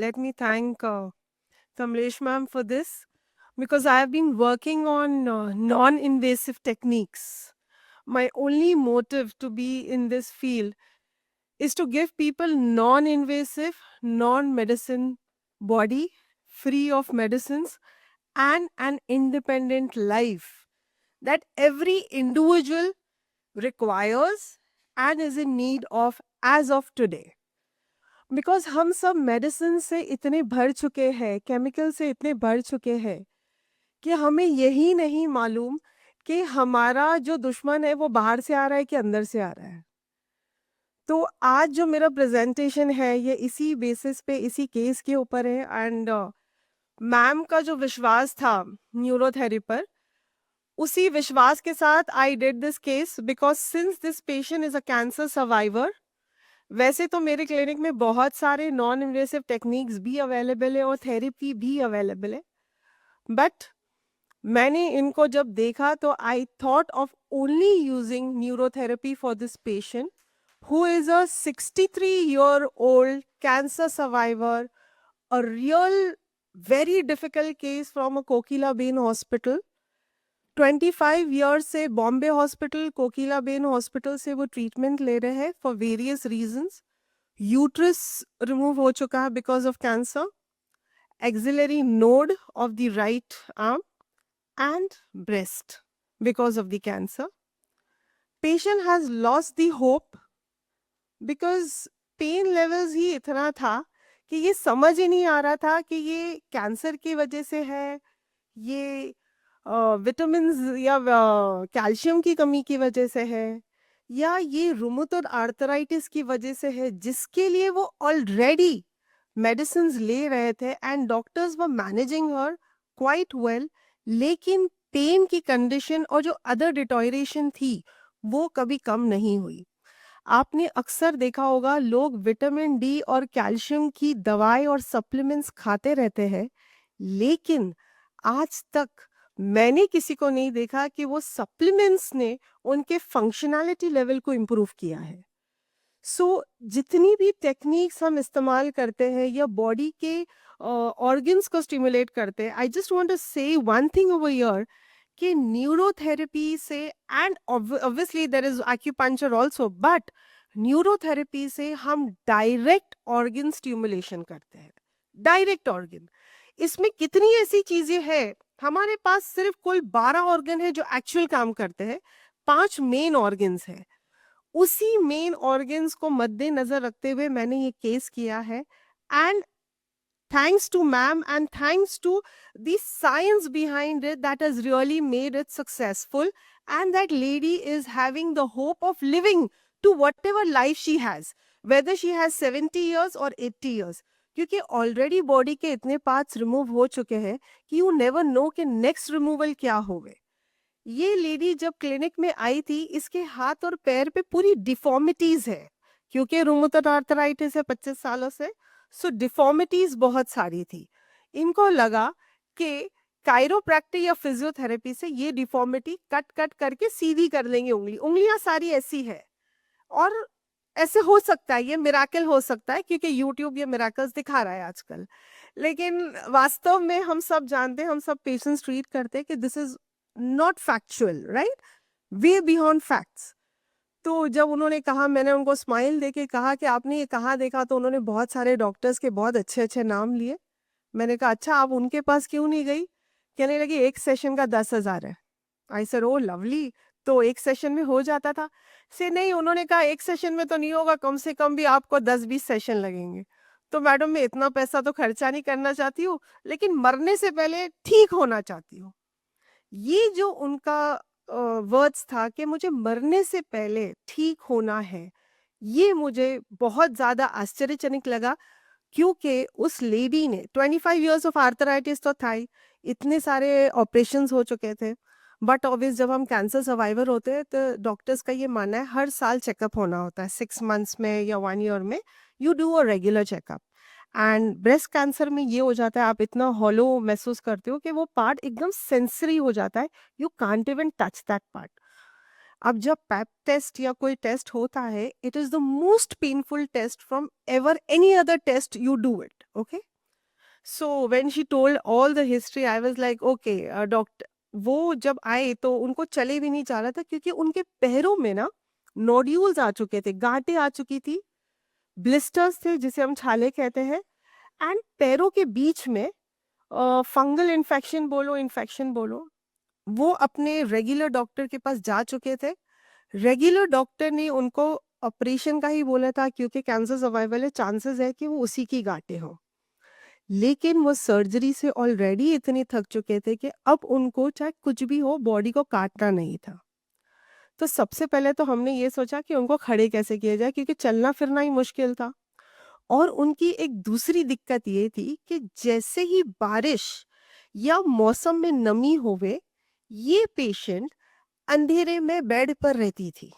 let me thank Kamlesh ma'am for this because I have been working on non-invasive techniques. My only motive to be in this field is to give people non-invasive, non-medicine body, free of medicines, and an independent life that every individual requires and is in need of as of today. Because हम सब medicine से इतने भर चुके हैं, chemical से इतने भर चुके हैं, कि हमें यही नहीं मालूम कि हमारा जो दुश्मन है वो बाहर से आ रहा है कि अंदर से आ रहा है। तो आज जो मेरा प्रेज़ेंटेशन है ये इसी बेसिस पे, इसी केस के ऊपर है एंड मैम का जो विश्वास था न्यूरोथेरेपी पर, उसी विश्वास के साथ I did this case because since this patient is a cancer survivor. वैसे तो मेरे क्लिनिक में बहुत सारे नॉन इन्वेसिव टेक्निक्स भी अवेलेबल है और थेरेपी भी अवेलेबल है, बट मैंने इनको जब देखा तो I thought of only using neurotherapy for this patient who is a 63-year old cancer survivor, a real very difficult case from a Kokila Bain hospital. 25 years से बॉम्बे हॉस्पिटल, कोकिला बेन हॉस्पिटल से वो treatment ले रहे हैं for various reasons. Uterus remove हो चुका है because of cancer, axillary node of the right arm and breast because of the cancer. Patient has lost the hope because pain levels ही इतना था कि ये समझ ही नहीं आ रहा था कि ये कैंसर की वजह से है, ये विटामिन्स या कैल्शियम की कमी की वजह से है, या ये रूमेटॉइड आर्थराइटिस की वजह से है, जिसके लिए वो ऑलरेडी मेडिसिन्स ले रहे थे and doctors were managing her quite well, लेकिन पेन की कंडीशन और जो अदर डिटोरेशन थी वो कभी कम नहीं हुई। आपने अक्सर देखा होगा लोग विटामिन डी और कैल्शियम की दवाई और सप्लीमेंट्स खाते रहते हैं, लेकिन आज तक मैंने किसी को नहीं देखा कि वो सप्लीमेंट्स ने उनके फंक्शनैलिटी लेवल को इम्प्रूव किया है। सो जितनी भी टेक्निक्स हम इस्तेमाल करते हैं या बॉडी के ऑर्गन्स को स्टिमुलेट करते हैं, I just want to say one thing over here कि न्यूरोथेरेपी से and obviously there is acupuncture also, but neurotherapy से हम डायरेक्ट ऑर्गन स्टिमुलेशन करते हैं। डायरेक्ट ऑर्गन, इसमें कितनी ऐसी चीजें हैं, हमारे पास सिर्फ कुल 12 ऑर्गन है जो एक्चुअल काम करते हैं, 5 मेन ऑर्गन्स है। उसी मेन ऑर्गन्स को मद्देनजर रखते हुए मैंने ये केस किया है and thanks to ma'am and thanks to the science behind it that has really made it successful, and that lady is having the hope of living to whatever life she has, whether she has 70 years or 80 years, क्योंकि already body के इतने parts remove हो चुके हैं कि you never know कि next removal क्या होवे। ये लेडी जब क्लिनिक में आई थी, इसके हाथ और पैर पे पूरी डिफॉर्मिटीज है क्योंकि रूमेटॉइड आर्थराइटिस है 25 सालों से, सो डिफॉर्मिटीज बहुत सारी थी। इनको लगा कि कायरोप्रैक्टर या फिजियोथेरेपी से ये डिफॉर्मिटी कट कट करके सीधी कर देंगे, उंगलियां सारी ऐसी है और ऐसे हो सकता है, ये मिराकल हो सकता है क्योंकि यूट्यूब ये मिराकल्स दिखा रहा है आजकल, लेकिन वास्तव में हम सब जानते हैं, हम सब पेशेंट्स ट्रीट करते हैं कि this is not factual, right, way beyond facts. तो जब उन्होंने कहा, मैंने उनको स्माइल देके कहा कि आपने ये कहाँ देखा, तो उन्होंने बहुत सारे डॉक्टर्स के बहुत अच्छे अच्छे नाम लिए। मैंने कहा अच्छा आप उनके पास क्यों नहीं गई? कहने लगी एक सेशन का 10,000 है। आई सेड ओ लवली, तो एक सेशन में हो जाता था? से नहीं, उन्होंने कहा एक सेशन में तो नहीं होगा, कम से कम भी आपको 10-20 सेशन लगेंगे। तो मैडम मैं इतना पैसा तो खर्चा नहीं करना चाहती हूँ, लेकिन मरने से पहले ठीक होना चाहती हूँ। ये जो उनका वर्ड्स था कि मुझे मरने से पहले ठीक होना है, ये मुझे बहुत ज़्यादा आश्चर्यजनक लगा क्योंकि उस लेडी ने 25 इयर्स ऑफ आर्थराइटिस तो था ही, इतने सारे ऑपरेशंस हो चुके थे, बट ऑब्वियस जब हम कैंसर सर्वाइवर होते हैं तो डॉक्टर्स का ये मानना है हर साल चेकअप होना होता है, 6 मंथ्स में या 1 ईयर में you do a regular checkup. And breast cancer में ये हो जाता है, आप इतना हॉलो महसूस करते हो कि वो पार्ट एकदम सेंसरी हो जाता है, you can't even touch that part. अब जब पैप टेस्ट या कोई टेस्ट होता है, it is the most painful test from ever any other test you do it, okay. So when she told all the history I was like okay doctor. वो जब आए तो उनको चले भी नहीं जा रहा था क्योंकि उनके पैरों में ना नोड्यूल्स आ चुके थे, गांठें आ चुकी थी, ब्लिस्टर्स थे जिसे हम छाले कहते हैं, एंड पैरों के बीच में फंगल इन्फेक्शन बोलो, इन्फेक्शन बोलो। वो अपने रेगुलर डॉक्टर के पास जा चुके थे। रेगुलर डॉक्टर ने उनको ऑपरेशन का ही बोला था क्योंकि कैंसर सर्वाइवल है, चांसेस है कि वो उसी की गांठें हों। लेकिन वो सर्जरी से ऑलरेडी इतने थक चुके थे कि अब उनको चाहे कुछ भी हो बॉडी को काटना नहीं था। तो सबसे पहले तो हमने ये सोचा कि उनको खड़े कैसे किया जाए क्योंकि चलना फिरना ही मुश्किल था। और उनकी एक दूसरी दिक्कत ये थी कि जैसे ही बारिश या मौसम में नमी होवे, ये पेशेंट अंधेरे में बेड पर रहती थी।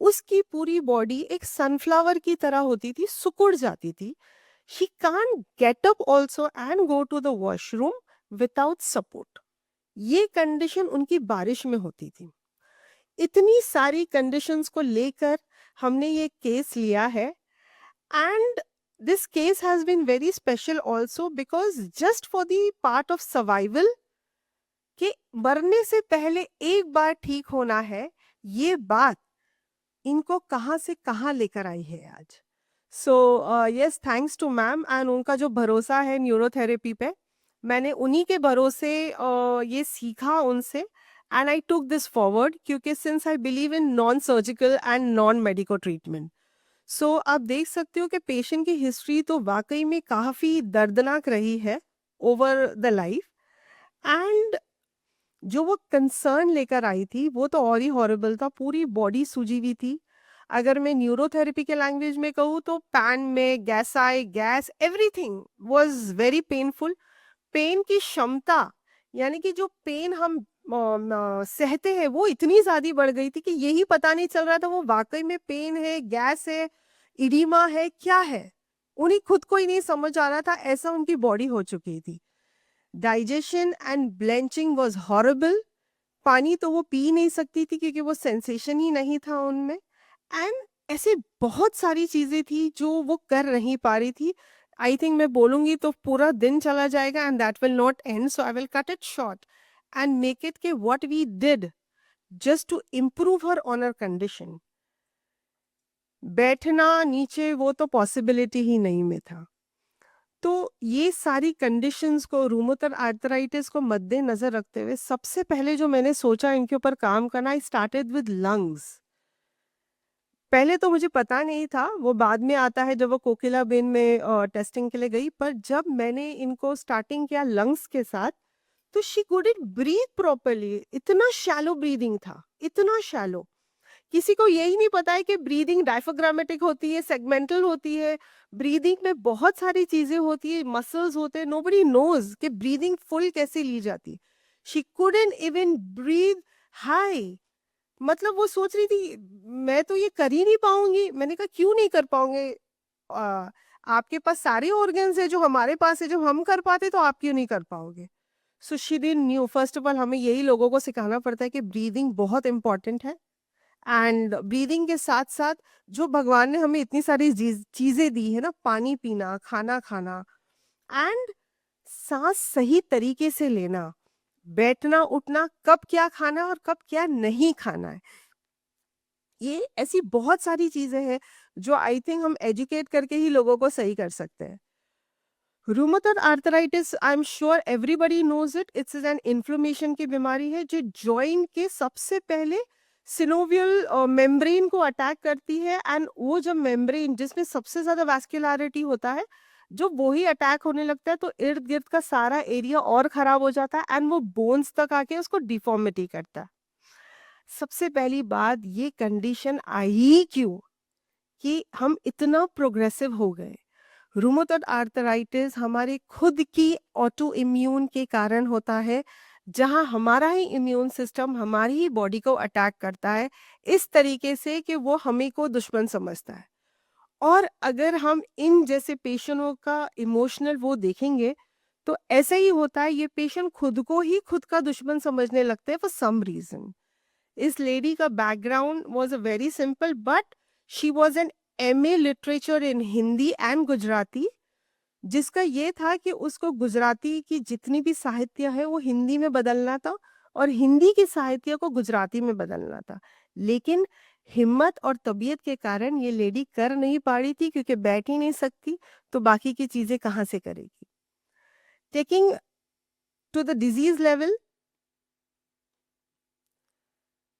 उसकी पूरी बॉडी एक सनफ्लावर की तरह होती थी, सिकुड़ जाती थी। She can't get up also and go to the washroom without support. ये कंडीशन उनकी बारिश में होती थी। इतनी सारी कंडीशंस को लेकर हमने ये केस लिया है, and this case has been very special also because just for the part of survival कि मरने से पहले एक बार ठीक होना है, ये बात इनको कहाँ से कहाँ लेकर आई है आज। So yes, thanks to ma'am and उनका जो भरोसा है न्यूरोथेरेपी पे, मैंने उन्हीं के भरोसे ये सीखा उनसे, and I took this forward क्योंकि since I believe in non surgical and non medical treatment. So आप देख सकते हो कि पेशेंट की हिस्ट्री तो वाकई में काफ़ी दर्दनाक रही है ओवर द लाइफ, एंड जो वो कंसर्न लेकर आई थी वो तो और ही हॉरिबल था। पूरी बॉडी सूजी हुई थी। अगर मैं न्यूरोथेरेपी के लैंग्वेज में कहूँ तो पैन में गैस आई, gas, everything was very painful. Pain की क्षमता यानी कि जो पेन हम सहते हैं वो इतनी ज्यादा बढ़ गई थी कि यही पता नहीं चल रहा था वो वाकई में पेन है, गैस है, इडीमा है, क्या है। उन्हें खुद को ही नहीं समझ आ रहा था, ऐसा उनकी बॉडी हो चुकी थी। Digestion and belching was horrible. पानी तो वो पी नहीं सकती थी क्योंकि वो सेंसेशन ही नहीं था उनमें, एंड ऐसे बहुत सारी चीजें थी जो वो कर नहीं पा रही थी। आई थिंक मैं बोलूंगी तो पूरा दिन चला जाएगा and that will not end, so I will cut it short and make it के what we did just to improve her on her condition. बैठना नीचे वो तो पॉसिबिलिटी ही नहीं में था। तो ये सारी कंडीशंस को, रूमेटॉइड आर्थराइटिस को मद्देनजर रखते हुए सबसे पहले जो मैंने सोचा इनके ऊपर काम करना, आई स्टार्टेड विद लंग्स। पहले तो मुझे पता नहीं था, वो बाद में आता है जब वो कोकिलाबेन में टेस्टिंग के लिए गई। पर जब मैंने इनको स्टार्टिंग किया लंग्स के साथ तो शी कुडंट ब्रीथ प्रॉपर्ली। इतना शैलो ब्रीदिंग था, इतना शैलो। किसी को यही नहीं पता है कि ब्रीदिंग डायफ्राग्मेटिक होती है, सेगमेंटल होती है। ब्रीदिंग में बहुत सारी चीजें होती है, मसल्स होते हैं। नोबडी नोज कि ब्रीदिंग फुल कैसे ली जाती। She couldn't even breathe high. मतलब वो सोच रही थी मैं तो ये कर ही नहीं पाऊंगी। मैंने कहा क्यों नहीं कर पाओगे? आ, आपके पास सारे ऑर्गन्स है जो हमारे पास है, जब हम कर पाते तो आप क्यों नहीं कर पाओगे? So she didn't knew. First of all हमें यही लोगों को सिखाना पड़ता है कि ब्रीदिंग बहुत इंपॉर्टेंट है, एंड ब्रीदिंग के साथ साथ जो भगवान ने हमें इतनी सारी चीजें दी है ना, पानी पीना, खाना खाना, एंड सांस सही तरीके से लेना, बैठना उठना, कब क्या खाना और कब क्या नहीं खाना है। ये ऐसी बहुत सारी चीजें हैं जो आई थिंक हम एजुकेट करके ही लोगों को सही कर सकते हैं। Rheumatoid arthritis, I am sure everybody knows it. It's an inflammation की बीमारी है जो जॉइंट के सबसे पहले सिनोवियल मेम्ब्रेन को अटैक करती है, एंड वो जब मेम्ब्रेन जिसमें सबसे ज्यादा वैस्कुलरिटी होता है, जब वो ही अटैक होने लगता है तो इर्द गिर्द का सारा एरिया और खराब हो जाता है एंड वो बोन्स तक आके उसको डिफॉर्मिटी करता है। सबसे पहली बात, ये कंडीशन आई क्यों कि हम इतना प्रोग्रेसिव हो गए। रूमेटॉइड आर्थराइटिस हमारे खुद की ऑटो इम्यून के कारण होता है, जहां हमारा ही इम्यून सिस्टम हमारी ही बॉडी को अटैक करता है इस तरीके से कि वो हमें को दुश्मन समझता है। और अगर हम इन जैसे पेशेंटों का इमोशनल वो देखेंगे तो ऐसा ही होता है, ये पेशेंट खुद को ही खुद का दुश्मन समझने लगते हैं फॉर सम रीजन। इस लेडी का background was a very simple, but she was an MA literature in Hindi and Gujarati. जिसका ये था कि उसको गुजराती की जितनी भी साहित्य है वो हिंदी में बदलना था और हिंदी की साहित्य को गुजराती में बदलना था। लेकिन हिम्मत और तबीयत के कारण ये लेडी कर नहीं पा रही थी क्योंकि बैठ ही नहीं सकती, तो बाकी की चीजें कहाँ से करेगी। Taking to the disease level,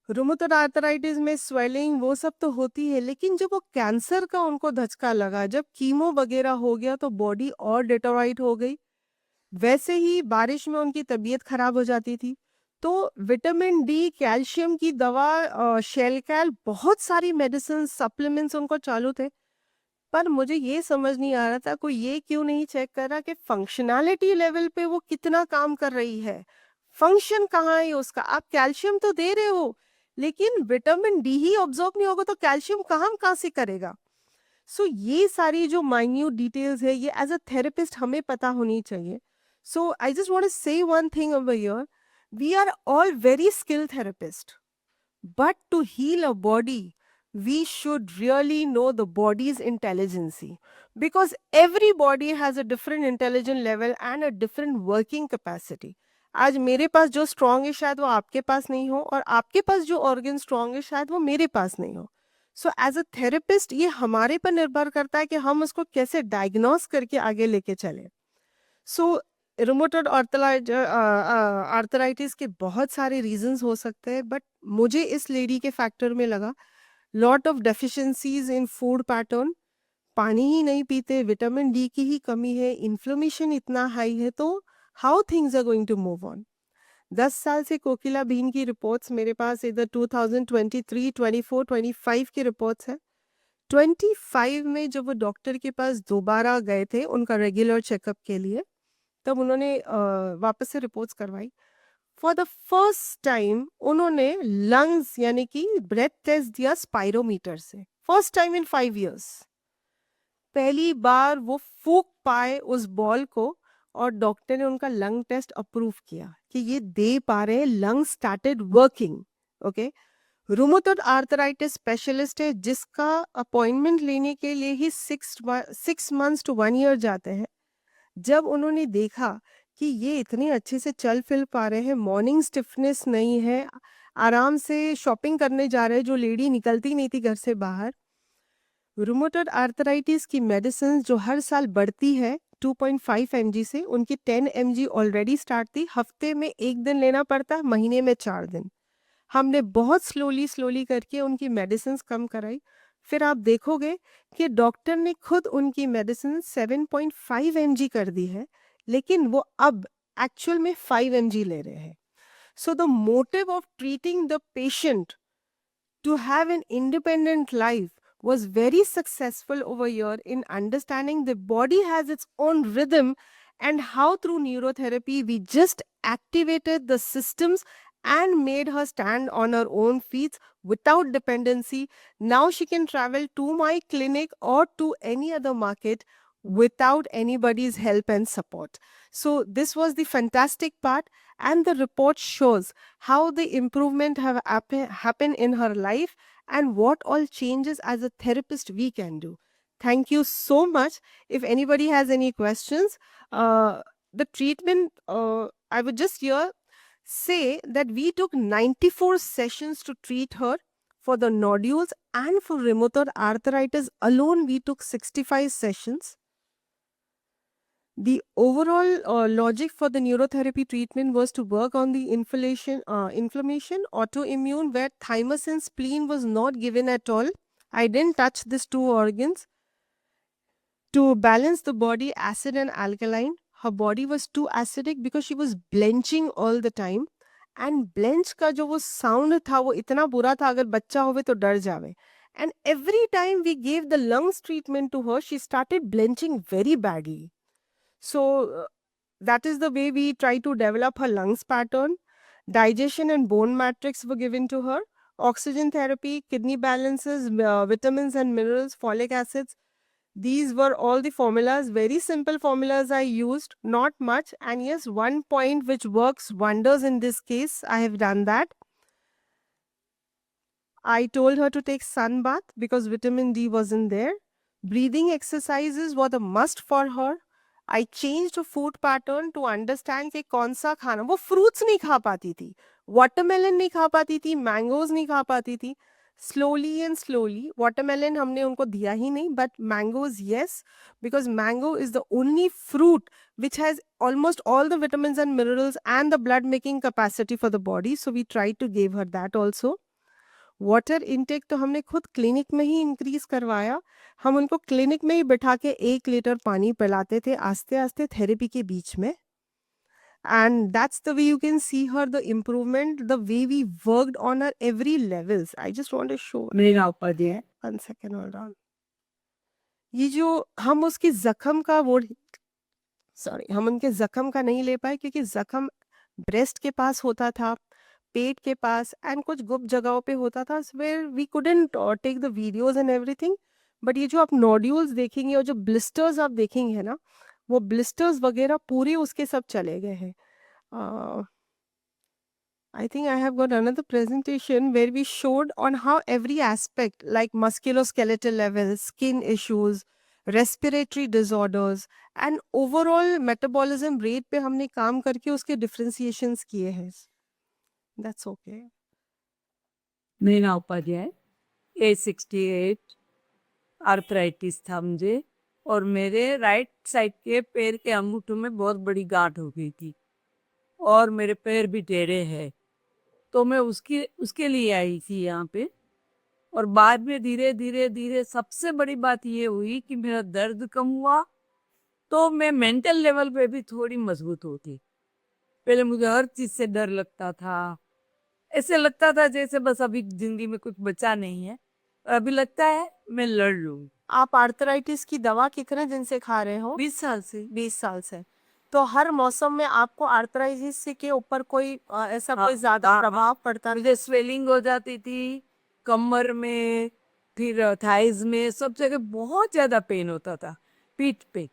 rheumatoid arthritis में स्वेलिंग वो सब तो होती है, लेकिन जब वो कैंसर का उनको धचका लगा, जब कीमो वगैरह हो गया तो बॉडी और डिटोराइट हो गई। वैसे ही बारिश में उनकी तबीयत खराब हो जाती थी। तो विटामिन डी, कैल्शियम की दवा, शेलकैल, बहुत सारी मेडिसिन सप्लीमेंट्स उनको चालू थे। पर मुझे ये समझ नहीं आ रहा था कोई ये क्यों नहीं चेक कर रहा कि फंक्शनैलिटी लेवल पे वो कितना काम कर रही है, फंक्शन कहाँ है उसका। आप कैल्शियम तो दे रहे हो, लेकिन विटामिन डी ही ऑब्जॉर्ब नहीं होगा तो कैल्शियम कहाँ से करेगा। सो ये सारी जो माइन्यूट डिटेल्स है ये एज अ थेरेपिस्ट हमें पता होनी चाहिए। So I just want to say one thing over here, we are all very skilled therapist, but to heal a body, we should really know the body's intelligence, because every body has a different intelligence level and a different working capacity. आज मेरे पास जो strong है शायद वो आपके पास नहीं हो, और आपके पास जो ऑर्गन स्ट्रांग है शायद वो मेरे पास नहीं हो। सो एज अ थेरेपिस्ट ये हमारे पर निर्भर करता है कि हम उसको कैसे डायग्नोस करके आगे लेके चले। सो रुमेटॉइड आर्थराइटिस के बहुत सारे रीजंस हो सकते हैं, बट मुझे इस लेडी के फैक्टर में लगा lot of deficiencies in food pattern, पानी ही नहीं पीते, विटामिन डी की ही कमी है, इन्फ्लेमेशन इतना हाई है, तो how things are going to move on. 10 साल से कोकिला बीन की रिपोर्ट्स मेरे पास इधर 2023, 24, 25 की रिपोर्ट्स है। 25 में जब वो डॉक्टर के पास दोबारा गए थे उनका रेगुलर चेकअप के लिए, तब उन्होंने वापस से रिपोर्ट्स करवाई। फॉर द फर्स्ट टाइम उन्होंने लंग्स यानी कि ब्रेथ टेस्ट दिया स्पायरोमीटर से, फर्स्ट टाइम इन 5 years। पहली बार वो फूंक पाए उस बॉल को, और डॉक्टर ने उनका लंग टेस्ट अप्रूव किया कि ये दे पा रहे हैं, lung started working. Okay, rheumatoid arthritis specialist है जिसका अपॉइंटमेंट लेने के लिए ही 6 months to 1 year जाते हैं। जब उन्होंने देखा कि ये इतने अच्छे से चल फिर पा रहे हैं, मॉर्निंग स्टिफनेस नहीं है, आराम से शॉपिंग करने जा रहे हैं, जो लेडी निकलती नहीं थी घर से बाहर। रूमेटॉइड आर्थराइटिस की मेडिसिन जो हर साल बढ़ती है 2.5 mg से, उनकी 10 mg ऑलरेडी स्टार्ट थी, हफ्ते में 1 दिन लेना पड़ता है, महीने में 4 दिन। हमने बहुत स्लोली करके उनकी मेडिसिन कम कराई। फिर आप देखोगे कि डॉक्टर ने खुद उनकी मेडिसिन 7.5 mg कर दी है, लेकिन वो अब एक्चुअल में 5 mg ले रहे हैं। So the motive of treating the patient to have an independent life was very successful over here in understanding the body has its own rhythm, and how through neurotherapy we just activated the systems and made her stand on her own feet without dependency. Now she can travel to my clinic or to any other market without anybody's help and support. So this was the fantastic part, and the report shows how the improvement have happened in her life and what all changes as a therapist we can do. Thank you so much. If anybody has any questions, the treatment, I would just here say that we took 94 sessions to treat her. For the nodules and for rheumatoid arthritis alone, we took 65 sessions. The overall logic for the neurotherapy treatment was to work on the inflammation, autoimmune, where thymus and spleen was not given at all. I didn't touch these two organs. To balance the body, acid and alkaline, her body was too acidic because she was blenching all the time. And blench का जो वो sound था वो इतना बुरा था, अगर बच्चा होवे तो डर जावे. And every time we gave the lungs treatment to her, she started blenching very badly. So that is the way we try to develop her lungs pattern. Digestion and bone matrix were given to her. Oxygen therapy, kidney balances, vitamins and minerals, folic acids. These were all the formulas, very simple formulas I used, not much. And yes, one point which works wonders in this case, I have done that. I told her to take sun bath because vitamin D wasn't there. Breathing exercises were the must for her. I changed food pattern to understand कि कौन सा खाना, वो fruits नहीं खा पाती थी, watermelon नहीं खा पाती थी, मैंगोज नहीं खा पाती थी। स्लोली एंड स्लोली, वाटरमेलन हमने उनको दिया ही नहीं, but mangoes yes, because mango is the only fruit which has almost all the vitamins and minerals and the blood making capacity for the body, so we tried to give her that also. Water intake तो हमने खुद clinic में ही increase करवाया। हम उनको clinic में ही बिठा के 1 लीटर पानी पिलाते थे आस्ते आस्ते थेरेपी के बीच में। And that's the way you can see her, the improvement, the way we worked on her every levels. I just want to show मेरा ऊपर दिया है। 1 second, hold on. ये जो हम उसकी जख्म का वो, सॉरी, हम उनके जख्म का नहीं ले पाए क्योंकि जख्म ब्रेस्ट के पास होता था, पेट के पास एंड कुछ गुप्त जगहों पे होता था, where we couldn't take the videos and everything. But ये जो आप नोड्यूल्स देखेंगे और जो ब्लिस्टर्स आप देखेंगे ना, वो ब्लिस्टर्स वगैरह पूरे उसके सब चले गए हैं। I think I have got another presentation where we showed on how every aspect like musculoskeletal levels, skin issues, respiratory disorders and overall metabolism rate पे हमने काम करके उसके differentiations किए हैं। That's okay. मेरा ऊपर दिया है। A68 आर्थराइटिस था मुझे, और मेरे राइट साइड के पैर के अंगूठों में बहुत बड़ी गांठ हो गई थी, और मेरे पैर भी टेढ़े हैं। तो मैं उसके लिए आई थी यहाँ पे। और बाद में धीरे धीरे धीरे सबसे बड़ी बात ये हुई कि मेरा दर्द कम हुआ, तो मैं मेंटल लेवल पे भी थोड़ी मजबूत होती। पहले मुझे हर चीज से डर लगता था, ऐसे लगता था जैसे बस अभी जिंदगी में कुछ बचा नहीं है, और अभी लगता है मैं लड़ लूँ। आप आर्थराइटिस की दवा कितने दिन से खा रहे हो? 20 साल से। 20 साल से। तो हर मौसम में आपको आर्थराइटिस के ऊपर कोई ऐसा कोई ज्यादा प्रभाव पड़ता? मुझे स्वेलिंग हो जाती थी कमर में, फिर थाइज में, सब जगह बहुत ज्यादा पेन होता था, पीठ पे।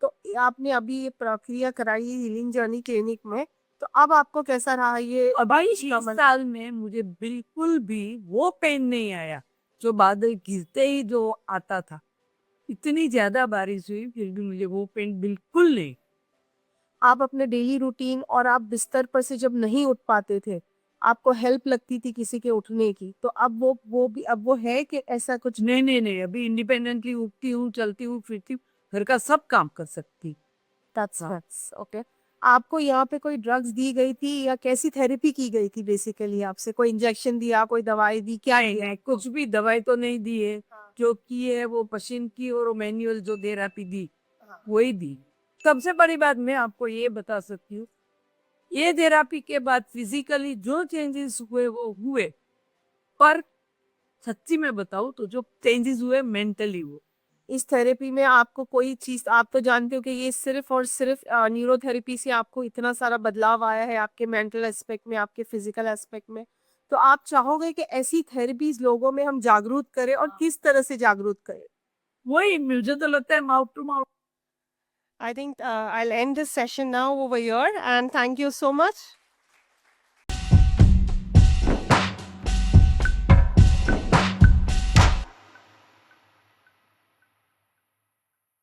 तो आपने अभी ये प्रक्रिया कराई हीलिंग जर्नी क्लिनिक में, तो अब आपको कैसा रहा ये? अभी 20 साल में मुझे बिल्कुल भी वो पेन नहीं आया जो बादल गिरते ही जो आता था। इतनी ज्यादा बारिश हुई फिर भी मुझे वो पेन बिल्कुल नहीं। आप अपने डेली रूटीन और आप बिस्तर पर से जब नहीं उठ पाते थे, आपको हेल्प लगती थी किसी के उठने की, तो अब वो भी अब वो है कि ऐसा कुछ? नहीं नहीं नहीं, अभी इंडिपेंडेंटली उठती हूँ, चलती हूँ, फिरती हूँ, घर का सब काम कर सकती। that's okay. आपको यहाँ पे कोई ड्रग्स दी गई थी या कैसी थेरेपी की गई थी? बेसिकली आपसे कोई इंजेक्शन दिया, कोई दवाई दी, क्या नहीं नहीं, कुछ भी दवाई तो नहीं दी है। जो की है वो पशीन की और मैनुअल जो थेरेपी दी वही दी। सबसे बड़ी बात मैं आपको ये बता सकती हूँ, ये थेरेपी के बाद फिजिकली जो चेंजेस हुए वो हुए, पर सच्ची में बताऊँ तो जो चेंजेस हुए मेंटली हुए। इस थेरेपी में आपको कोई चीज, आप तो जानते हो कि ये सिर्फ और सिर्फ न्यूरोथेरेपी से आपको इतना सारा बदलाव आया है आपके मेंटल एस्पेक्ट में, आपके फिजिकल एस्पेक्ट में। तो आप चाहोगे कि ऐसी थेरेपीज लोगों में हम जागरूक करें, और किस तरह से जागरूक करें? वही मुझे तो लगता है mouth to mouth. I think I'll end this session now over here and thank you so much.